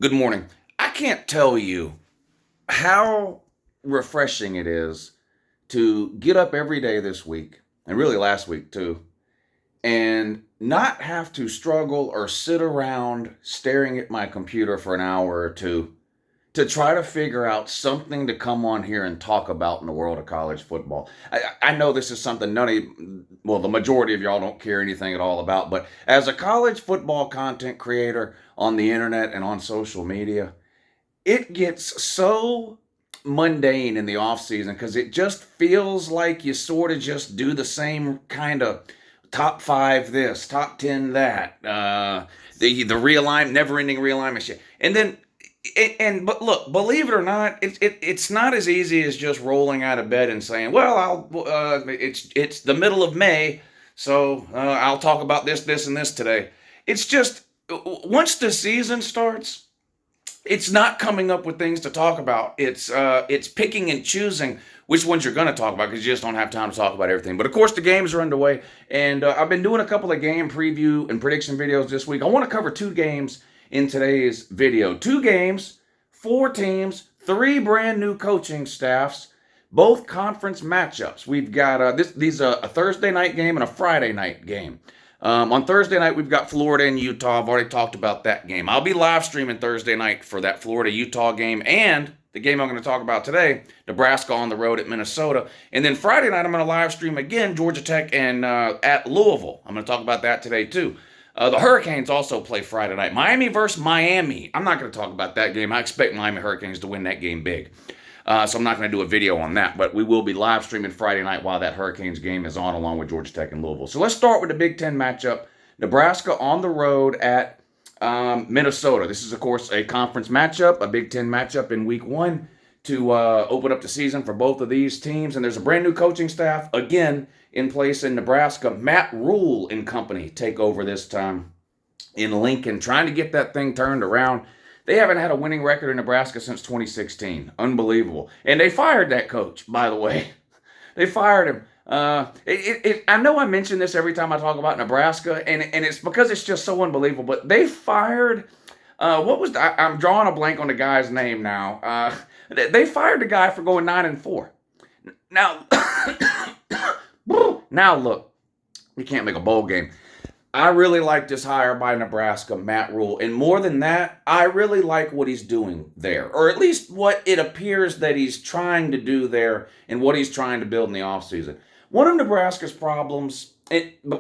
Good morning. I can't tell you how refreshing it is to get up every day this week, and really last week too, and not have to struggle or sit around staring at my computer for an hour or two to try to figure out something to come on here and talk about in the world of college football. I know this is something the majority of y'all don't care anything at all about, but as a college football content creator on the internet and on social media, it gets so mundane in the off season because it just feels like you sort of just do the same kind of top five this, top 10 that, the realignment, never ending realignment shit. And then, but look, believe it or not, it's not as easy as just rolling out of bed and saying, well, it's the middle of May, so I'll talk about this, and this today. It's just, once the season starts, it's not coming up with things to talk about. It's picking and choosing which ones you're going to talk about because you just don't have time to talk about everything. But of course, the games are underway, and I've been doing a couple of game preview and prediction videos this week. I want to cover two games in today's video. Two games, four teams, three brand new coaching staffs, both conference matchups. We've got these a Thursday night game and a Friday night game. On Thursday night, we've got Florida and Utah. I've already talked about that game. I'll be live streaming Thursday night for that Florida-Utah game and the game I'm going to talk about today, Nebraska on the road at Minnesota. And then Friday night, I'm going to live stream again Georgia Tech and at Louisville. I'm going to talk about that today too. The Hurricanes also play Friday night. Miami versus Miami. I'm not going to talk about that game. I expect Miami Hurricanes to win that game big. So I'm not going to do a video on that, but we will be live streaming Friday night while that Hurricanes game is on, along with Georgia Tech and Louisville. So let's start with the Big Ten matchup. Nebraska on the road at Minnesota. This is, of course, a conference matchup, a Big Ten matchup in week one to open up the season for both of these teams. And there's a brand new coaching staff, again, in place in Nebraska. Matt Rule and company take over this time in Lincoln, trying to get that thing turned around. They haven't had a winning record in Nebraska since 2016. Unbelievable. And they fired that coach, by the way. They fired him. I know I mention this every time I talk about Nebraska, and it's because it's just so unbelievable. But they fired, I'm drawing a blank on the guy's name now. They fired the guy for going 9-4. Now, now look, you can't make a bowl game. I really like this hire by Nebraska, Matt Rule. And more than that, I really like what he's doing there. Or at least what it appears that he's trying to do there and what he's trying to build in the offseason. One of Nebraska's problems,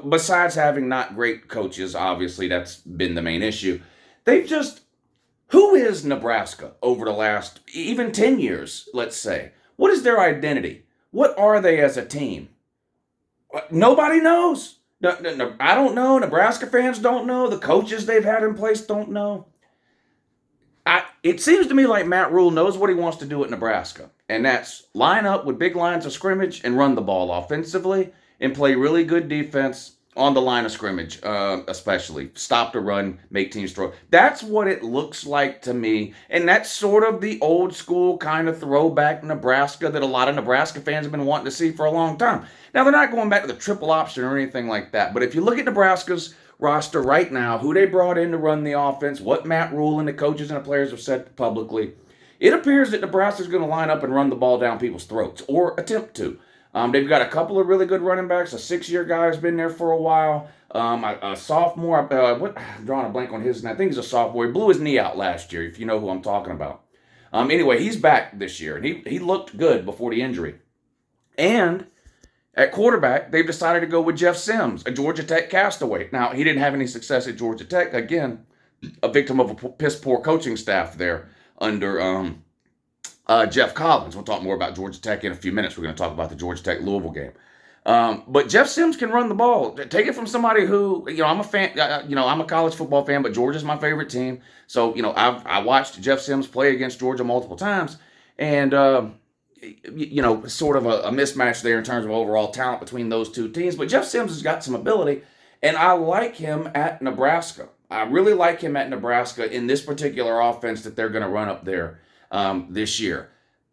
besides having not great coaches, obviously that's been the main issue, who is Nebraska over the last, even 10 years, let's say? What is their identity? What are they as a team? Nobody knows. No, I don't know. Nebraska fans don't know. The coaches they've had in place don't know. It seems to me like Matt Rule knows what he wants to do at Nebraska, and that's line up with big lines of scrimmage and run the ball offensively and play really good defense on the line of scrimmage, especially. Stop the run, make teams throw. That's what it looks like to me, and that's sort of the old school kind of throwback Nebraska that a lot of Nebraska fans have been wanting to see for a long time. Now, they're not going back to the triple option or anything like that, but if you look at Nebraska's roster right now, who they brought in to run the offense, what Matt Rule and the coaches and the players have said publicly, it appears that Nebraska's going to line up and run the ball down people's throats, or attempt to. They've got a couple of really good running backs. A 6-year guy who's been there for a while. A sophomore, I'm drawing a blank on his name. I think he's a sophomore. He blew his knee out last year, if you know who I'm talking about. Anyway, he's back this year, and he looked good before the injury. And at quarterback, they've decided to go with Jeff Sims, a Georgia Tech castaway. Now, he didn't have any success at Georgia Tech. Again, a victim of a piss-poor coaching staff there under Jeff Collins. We'll talk more about Georgia Tech in a few minutes. We're going to talk about the Georgia Tech-Louisville game. But Jeff Sims can run the ball. Take it from somebody who, I'm a fan, I'm a college football fan, but Georgia's my favorite team. So, I watched Jeff Sims play against Georgia multiple times. And, sort of a mismatch there in terms of overall talent between those two teams. But Jeff Sims has got some ability, and I like him at Nebraska. I really like him at Nebraska in this particular offense that they're going to run up there this year.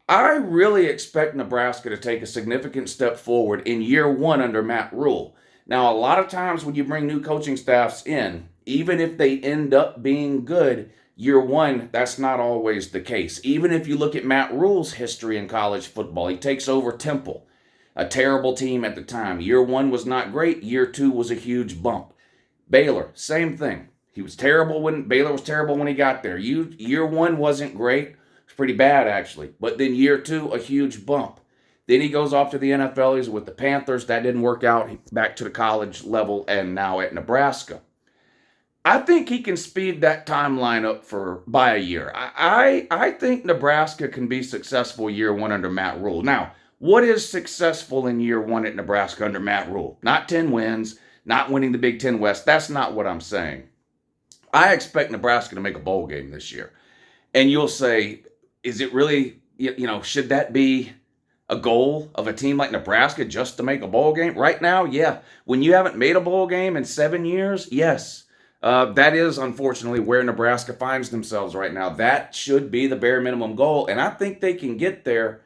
I really expect Nebraska to take a significant step forward in year one under Matt Rule. Now, a lot of times when you bring new coaching staffs in, even if they end up being good, year one, that's not always the case. Even if you look at Matt Rule's history in college football, he takes over Temple, a terrible team at the time. Year one was not great. Year two was a huge bump. Baylor, same thing. Baylor was terrible when he got there. Year one wasn't great. It's pretty bad, actually. But then year two, a huge bump. Then he goes off to the NFL. He's with the Panthers. That didn't work out. Back to the college level and now at Nebraska. I think he can speed that timeline up by a year. I think Nebraska can be successful year one under Matt Rule. Now, what is successful in year one at Nebraska under Matt Rule? Not 10 wins, not winning the Big Ten West. That's not what I'm saying. I expect Nebraska to make a bowl game this year. And you'll say, is it really, should that be a goal of a team like Nebraska just to make a bowl game? Right now, yeah. When you haven't made a bowl game in 7 years, yes. That is, unfortunately, where Nebraska finds themselves right now. That should be the bare minimum goal, and I think they can get there.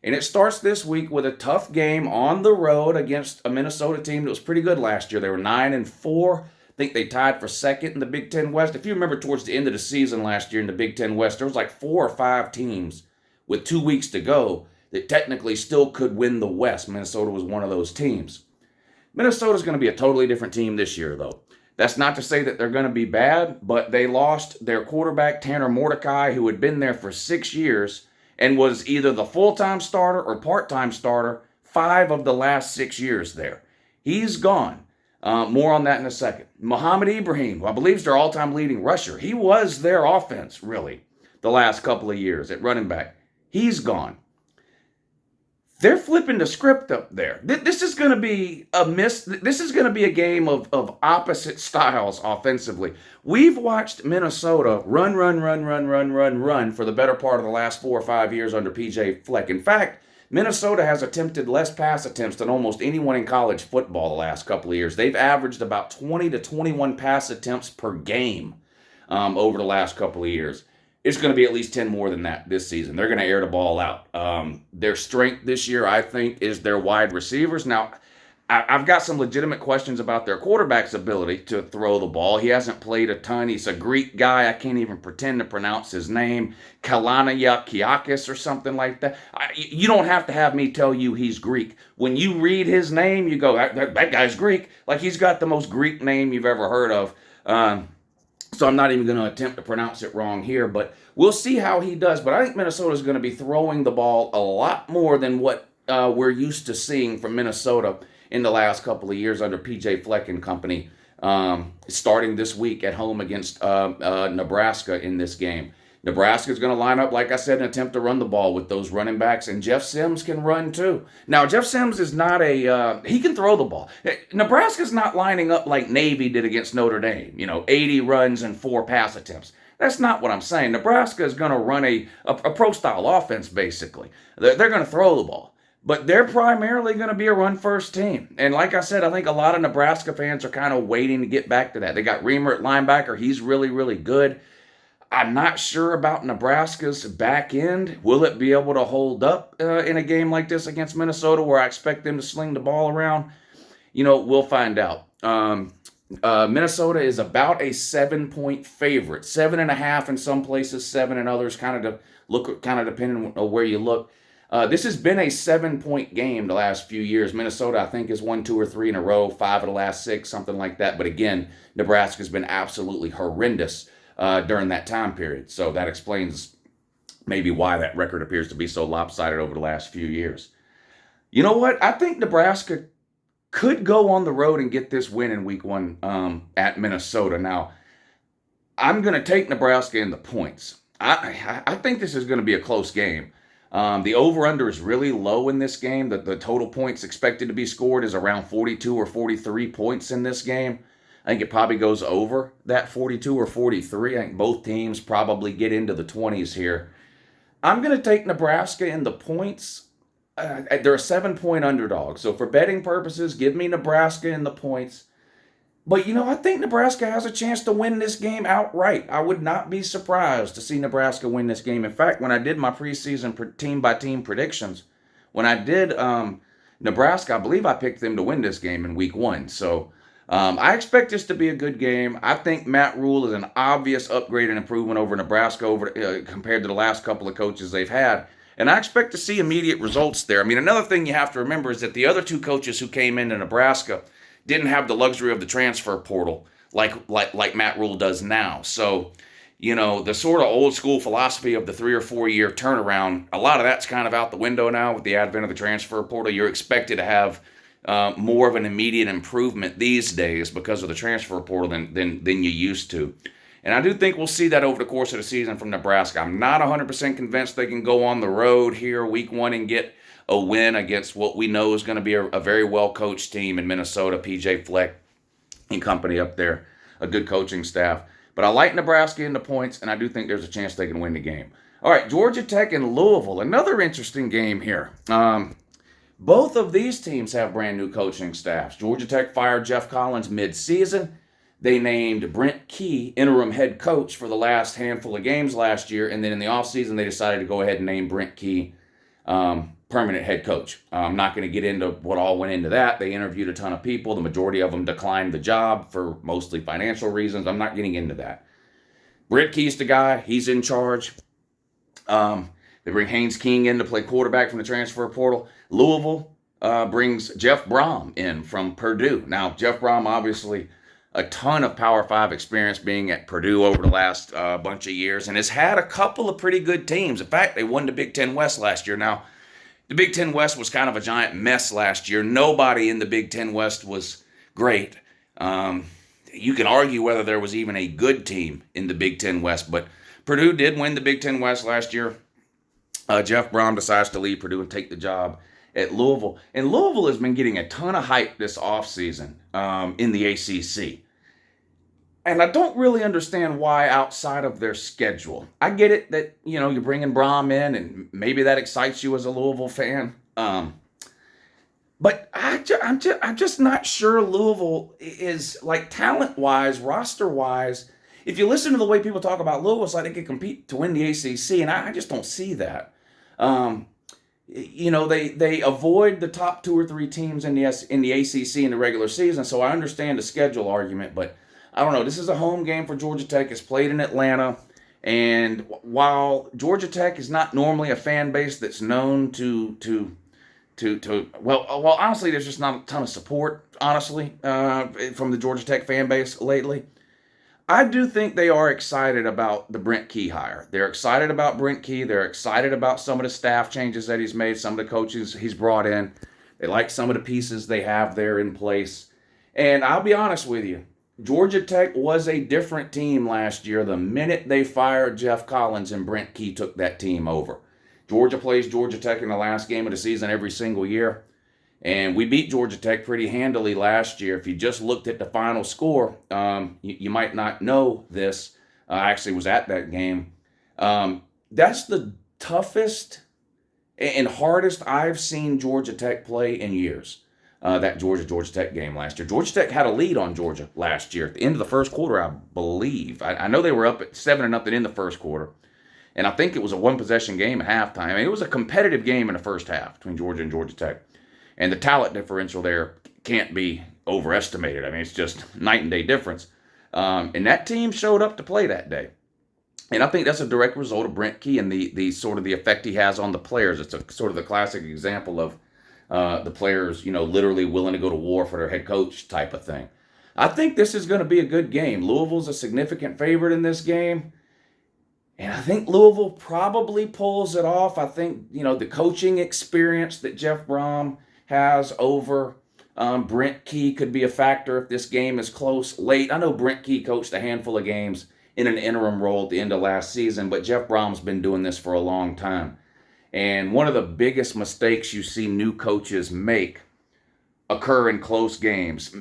And it starts this week with a tough game on the road against a Minnesota team that was pretty good last year. They were 9-4. I think they tied for second in the Big Ten West. If you remember towards the end of the season last year in the Big Ten West, there was like 4 or 5 teams with 2 weeks to go that technically still could win the West. Minnesota was one of those teams. Minnesota's going to be a totally different team this year, though. That's not to say that they're going to be bad, but they lost their quarterback, Tanner Mordecai, who had been there for 6 years and was either the full-time starter or part-time starter 5 of the last 6 years there. He's gone. More on that in a second. Mohamed Ibrahim, who I believe is their all-time leading rusher. He was their offense, really, the last couple of years at running back. He's gone. They're flipping the script up there. This is going to be This is going to be a game of opposite styles offensively. We've watched Minnesota run for the better part of the last 4 or 5 years under P.J. Fleck. In fact, Minnesota has attempted less pass attempts than almost anyone in college football the last couple of years. They've averaged about 20 to 21 pass attempts per game over the last couple of years. It's going to be at least 10 more than that this season. They're going to air the ball out. Their strength this year, I think, is their wide receivers. Now, I've got some legitimate questions about their quarterback's ability to throw the ball. He hasn't played a ton. He's a Greek guy. I can't even pretend to pronounce his name. Kalaniakis or something like that. You don't have to have me tell you he's Greek. When you read his name, you go, that guy's Greek. Like he's got the most Greek name you've ever heard of. So I'm not even going to attempt to pronounce it wrong here, but we'll see how he does. But I think Minnesota is going to be throwing the ball a lot more than what we're used to seeing from Minnesota in the last couple of years under P.J. Fleck and company, starting this week at home against Nebraska in this game. Nebraska is going to line up, like I said, and attempt to run the ball with those running backs, and Jeff Sims can run too. Now, Jeff Sims is not he can throw the ball. Nebraska's not lining up like Navy did against Notre Dame, 80 runs and 4 pass attempts. That's not what I'm saying. Nebraska is going to run a pro-style offense, basically. They're going to throw the ball. But they're primarily going to be a run-first team. And like I said, I think a lot of Nebraska fans are kind of waiting to get back to that. They got Reamer at linebacker. He's really, really good. I'm not sure about Nebraska's back end. Will it be able to hold up in a game like this against Minnesota where I expect them to sling the ball around? We'll find out. Minnesota is about a 7-point favorite. 7.5 in some places, 7 in others, kind of depending on where you look. This has been a 7-point game the last few years. Minnesota, I think, has won 2 or 3 in a row, 5 of the last 6, something like that. But again, Nebraska's been absolutely horrendous during that time period. So that explains maybe why that record appears to be so lopsided over the last few years. You know what? I think Nebraska could go on the road and get this win in week 1 at Minnesota. Now, I'm going to take Nebraska in the points. I think this is going to be a close game. The over-under is really low in this game. The total points expected to be scored is around 42 or 43 points in this game. I think it probably goes over that 42 or 43. I think both teams probably get into the 20s here. I'm going to take Nebraska in the points. They're a 7-point underdog. So for betting purposes, give me Nebraska in the points. But, I think Nebraska has a chance to win this game outright. I would not be surprised to see Nebraska win this game. In fact, when I did my preseason team-by-team predictions, when I did Nebraska, I believe I picked them to win this game in week 1. So I expect this to be a good game. I think Matt Rule is an obvious upgrade and improvement over Nebraska compared to the last couple of coaches they've had. And I expect to see immediate results there. I mean, another thing you have to remember is that the other two coaches who came into Nebraska didn't have the luxury of the transfer portal like Matt Rule does now. So, the sort of old school philosophy of the 3 or 4 year turnaround, a lot of that's kind of out the window now with the advent of the transfer portal. You're expected to have more of an immediate improvement these days because of the transfer portal than you used to. And I do think we'll see that over the course of the season from Nebraska. I'm not 100% convinced they can go on the road here week one and get a win against what we know is going to be a very well-coached team in Minnesota, P.J. Fleck and company up there, a good coaching staff. But I like Nebraska in the points, and I do think there's a chance they can win the game. All right, Georgia Tech and Louisville, another interesting game here. Both of these teams have brand new coaching staffs. Georgia Tech fired Jeff Collins mid-season. They named Brent Key interim head coach for the last handful of games last year, and then in the offseason they decided to go ahead and name Brent Key permanent head coach. I'm not going to get into what all went into that. They interviewed a ton of people. The majority of them declined the job for mostly financial reasons. I'm not getting into that. Brent Key's the guy. He's in charge. They bring Haynes King in to play quarterback from the transfer portal. Louisville brings Jeff Brom in from Purdue. Now, Jeff Brom, obviously, a ton of Power 5 experience being at Purdue over the last bunch of years and has had a couple of pretty good teams. In fact, they won the Big Ten West last year. Now, the Big Ten West was kind of a giant mess last year. Nobody in the Big Ten West was great. You can argue whether there was even a good team in the Big Ten West, but Purdue did win the Big Ten West last year. Jeff Brom decides to leave Purdue and take the job at Louisville. And Louisville has been getting a ton of hype this offseason in the ACC. And I don't really understand why outside of their schedule. I get it that, you're bringing Brom in and maybe that excites you as a Louisville fan. But I'm just not sure Louisville is, like, talent-wise, roster-wise. If you listen to the way people talk about Louisville, it's like they can compete to win the ACC, and I just don't see that. They avoid the top 2 or 3 teams in the ACC in the regular season, so I understand the schedule argument, but I don't know. This is a home game for Georgia Tech. It's played in Atlanta, and while Georgia Tech is not normally a fan base that's known well, honestly, there's just not a ton of support, honestly, from the Georgia Tech fan base lately. I do think they are excited about the Brent Key hire. They're excited about Brent Key. They're excited about some of the staff changes that he's made, some of the coaches he's brought in. They like some of the pieces they have there in place. And I'll be honest with you, Georgia Tech was a different team last year the minute they fired Jeff Collins and Brent Key took that team over. Georgia plays Georgia Tech in the last game of the season every single year. And we beat Georgia Tech pretty handily last year. If you just looked at the final score, you might not know this. I actually was at that game. That's the toughest and hardest I've seen Georgia Tech play in years. That Georgia Tech game last year. Georgia Tech had a lead on Georgia last year at the end of the first quarter, I believe. I know they were up at 7-0 in the first quarter. And I think it was a one-possession game at halftime. I mean, it was a competitive game in the first half between Georgia and Georgia Tech. And the talent differential there can't be overestimated. I mean, it's just night and day difference. And that team showed up to play that day. And I think that's a direct result of Brent Key and the sort of the effect he has on the players. It's a sort of the classic example of the players, literally willing to go to war for their head coach type of thing. I think this is going to be a good game. Louisville's a significant favorite in this game. And I think Louisville probably pulls it off. I think, the coaching experience that Jeff Brom has over Brent Key could be a factor if this game is close late. I know Brent Key coached a handful of games in an interim role at the end of last season, but Jeff Brom's been doing this for a long time. And one of the biggest mistakes you see new coaches make occur in close games.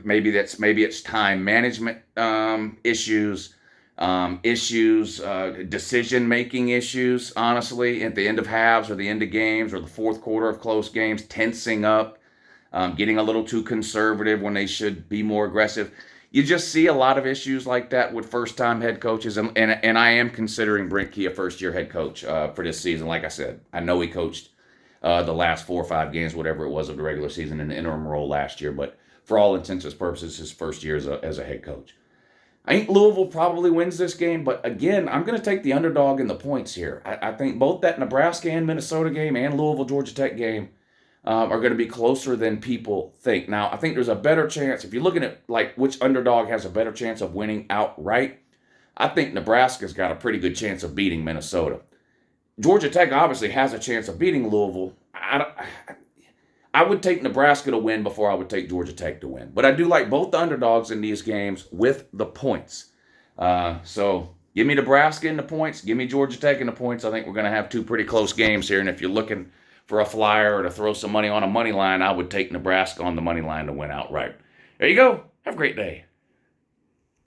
Maybe it's time management issues, decision-making issues, honestly, at the end of halves or the end of games or the fourth quarter of close games, tensing up, getting a little too conservative when they should be more aggressive. You just see a lot of issues like that with first-time head coaches, and I am considering Brent Key a first-year head coach for this season. Like I said, I know he coached the last 4 or 5 games, whatever it was, of the regular season in the interim role last year, but for all intents and purposes, his first year as a head coach. I think Louisville probably wins this game, but again, I'm going to take the underdog in the points here. I think both that Nebraska and Minnesota game and Louisville Georgia Tech game are going to be closer than people think. Now, I think there's a better chance, if you're looking at like which underdog has a better chance of winning outright, I think Nebraska's got a pretty good chance of beating Minnesota. Georgia Tech obviously has a chance of beating Louisville. I would take Nebraska to win before I would take Georgia Tech to win. But I do like both the underdogs in these games with the points. So give me Nebraska in the points. Give me Georgia Tech in the points. I think we're going to have two pretty close games here. And if you're looking for a flyer or to throw some money on a money line, I would take Nebraska on the money line to win outright. There you go. Have a great day.